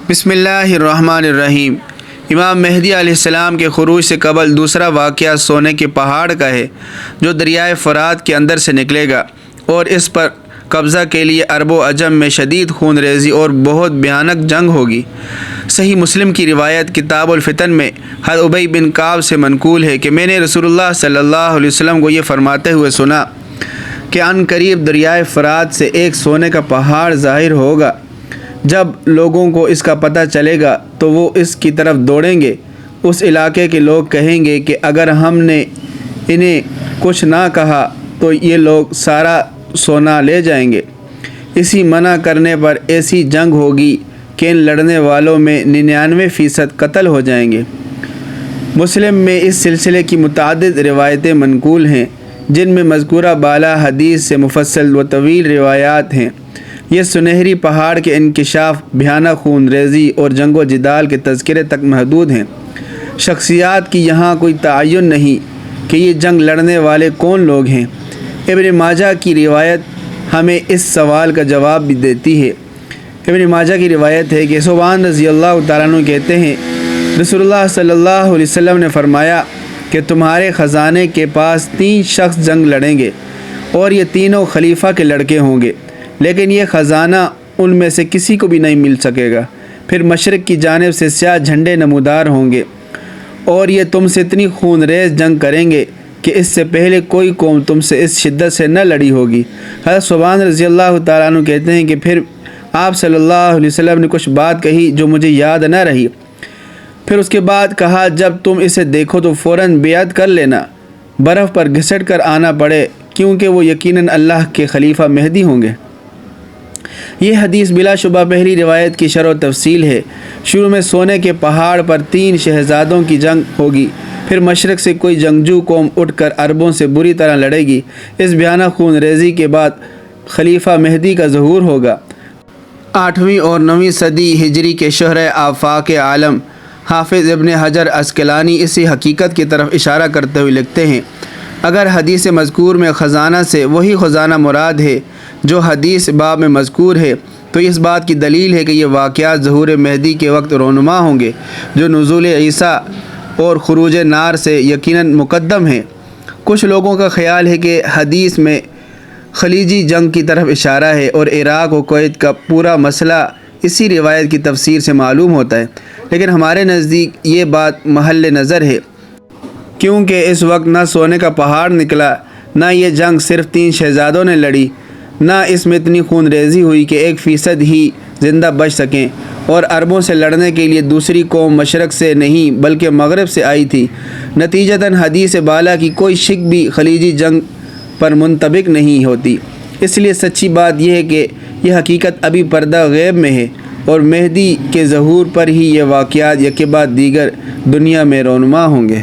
بسم اللہ الرحمن الرحیم۔ امام مہدی علیہ السلام کے خروج سے قبل دوسرا واقعہ سونے کے پہاڑ کا ہے جو دریائے فرات کے اندر سے نکلے گا اور اس پر قبضہ کے لیے عرب و عجم میں شدید خون ریزی اور بہت بھیانک جنگ ہوگی۔ صحیح مسلم کی روایت کتاب الفتن میں حضرت ابی بن کعب سے منقول ہے کہ میں نے رسول اللہ صلی اللہ علیہ وسلم کو یہ فرماتے ہوئے سنا کہ عن قریب دریائے فرات سے ایک سونے کا پہاڑ ظاہر ہوگا۔ جب لوگوں کو اس کا پتہ چلے گا تو وہ اس کی طرف دوڑیں گے۔ اس علاقے کے لوگ کہیں گے کہ اگر ہم نے انہیں کچھ نہ کہا تو یہ لوگ سارا سونا لے جائیں گے۔ اسی منع کرنے پر ایسی جنگ ہوگی کہ ان لڑنے والوں میں 99% قتل ہو جائیں گے۔ مسلم میں اس سلسلے کی متعدد روایتیں منقول ہیں جن میں مذکورہ بالا حدیث سے مفصل و طویل روایات ہیں۔ یہ سنہری پہاڑ کے انکشاف، بھیانک خون ریزی اور جنگ و جدال کے تذکرے تک محدود ہیں۔ شخصیات کی یہاں کوئی تعین نہیں کہ یہ جنگ لڑنے والے کون لوگ ہیں۔ ابن ماجہ کی روایت ہمیں اس سوال کا جواب بھی دیتی ہے۔ ابن ماجہ کی روایت ہے کہ ثوبان رضی اللہ تعالیٰ عنہ کہتے ہیں رسول اللہ صلی اللہ علیہ وسلم نے فرمایا کہ تمہارے خزانے کے پاس 3 شخص جنگ لڑیں گے اور یہ تینوں خلیفہ کے لڑکے ہوں گے، لیکن یہ خزانہ ان میں سے کسی کو بھی نہیں مل سکے گا۔ پھر مشرق کی جانب سے سیاہ جھنڈے نمودار ہوں گے اور یہ تم سے اتنی خون ریز جنگ کریں گے کہ اس سے پہلے کوئی قوم تم سے اس شدت سے نہ لڑی ہوگی۔ حضرت ثوبان رضی اللہ تعالیٰ عنہ کہتے ہیں کہ پھر آپ صلی اللہ علیہ وسلم نے کچھ بات کہی جو مجھے یاد نہ رہی۔ پھر اس کے بعد کہا جب تم اسے دیکھو تو فوراً بیعت کر لینا، برف پر گھسٹ کر آنا پڑے، کیونکہ وہ یقیناً اللہ کے خلیفہ مہدی ہوں گے۔ یہ حدیث بلا شبہ پہلی روایت کی شرح و تفصیل ہے۔ شروع میں سونے کے پہاڑ پر 3 شہزادوں کی جنگ ہوگی، پھر مشرق سے کوئی جنگجو قوم اٹھ کر عربوں سے بری طرح لڑے گی۔ اس بھیانک خون ریزی کے بعد خلیفہ مہدی کا ظہور ہوگا۔ 8ویں اور 9ویں صدی ہجری کے شرح آفاق عالم حافظ ابن حجر عسقلانی اسی حقیقت کی طرف اشارہ کرتے ہوئے لکھتے ہیں اگر حدیث مذکور میں خزانہ سے وہی خزانہ مراد ہے جو حدیث باب میں مذکور ہے تو اس بات کی دلیل ہے کہ یہ واقعات ظہور مہدی کے وقت رونما ہوں گے جو نزول عیسیٰ اور خروج نار سے یقیناً مقدم ہیں۔ کچھ لوگوں کا خیال ہے کہ حدیث میں خلیجی جنگ کی طرف اشارہ ہے اور عراق و کویت کا پورا مسئلہ اسی روایت کی تفسیر سے معلوم ہوتا ہے، لیکن ہمارے نزدیک یہ بات محل نظر ہے کیونکہ اس وقت نہ سونے کا پہاڑ نکلا، نہ یہ جنگ صرف 3 شہزادوں نے لڑی، نہ اس میں اتنی خون ریزی ہوئی کہ 1% ہی زندہ بچ سکیں، اور عربوں سے لڑنے کے لیے دوسری قوم مشرق سے نہیں بلکہ مغرب سے آئی تھی۔ نتیجتاً حدیث بالا کی کوئی شک بھی خلیجی جنگ پر منطبق نہیں ہوتی۔ اس لیے سچی بات یہ ہے کہ یہ حقیقت ابھی پردہ غیب میں ہے اور مہدی کے ظہور پر ہی یہ واقعات یکے بعد دیگر دنیا میں رونما ہوں گے۔